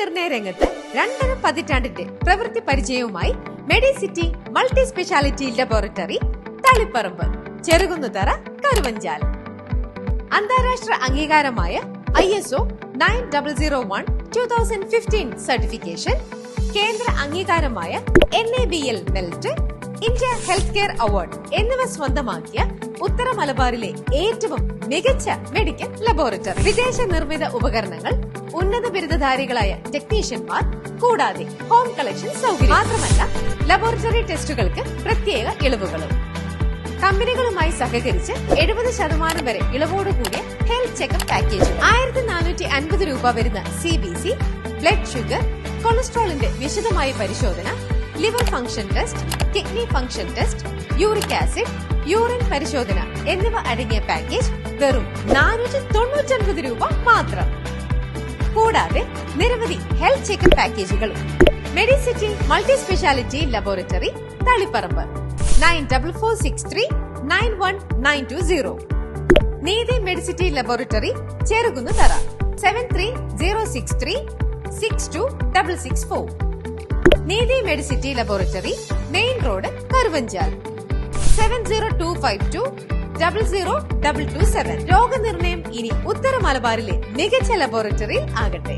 രോഗനിർണയ രംഗത്ത് 2.5 പതിറ്റാണ്ടിന്റെ പ്രവൃത്തി പരിചയവുമായി Medicity multi speciality laboratory Taliparamba, Cherukunnuthara, Karuvanchal. അന്താരാഷ്ട്ര അംഗീകാരമായ ISO 9001:2015 സർട്ടിഫിക്കേഷൻ, കേന്ദ്ര അംഗീകാരമായ NABL മെൽറ്റ്, ഇന്ത്യ ഹെൽത്ത് കെയർ അവാർഡ് എന്നിവ സ്വന്തമാക്കിയ ഉത്തര മലബാറിലെ ഏറ്റവും മികച്ച മെഡിക്കൽ ലബോറട്ടറി. വിദേശ നിർമ്മിത ഉപകരണങ്ങൾ, ഉന്നത ബിരുദധാരികളായ ടെക്നീഷ്യന്മാർ, കൂടാതെ ഹോം കളക്ഷൻ സൗകര്യം. മാത്രമല്ല, ലബോറട്ടറി ടെസ്റ്റുകൾക്ക് പ്രത്യേക ഇളവുകളും. കമ്പനികളുമായി സഹകരിച്ച് 70% വരെ ഇളവോടുകൂടിയ ഹെൽത്ത് ചെക്കപ്പ് പാക്കേജ്. 1450 രൂപ വരുന്ന CBC, ബ്ലഡ് ഷുഗർ, കൊളസ്ട്രോളിന്റെ വിശദമായ പരിശോധന, liver function test, kidney function test, uric acid, urine പരിശോധന എന്നിവ അടങ്ങിയ പാക്കേജ് വെറും 499 രൂപ മാത്രം. കൂടാതെ നിരവധി ഹെൽത്ത് ചെക്കപ്പ് പാക്കേജുകളും. Medicity multi speciality laboratory Taliparamba 9446391920. Neethi Medicity laboratory Cherukunnuthara 7306362664. Neethi Medicity laboratory main road, Karuvanchal 7025200227. രോഗനിർണയം ഇനി ഉത്തര മലബാറിലെ മികച്ച ലബോറട്ടറി ആകട്ടെ.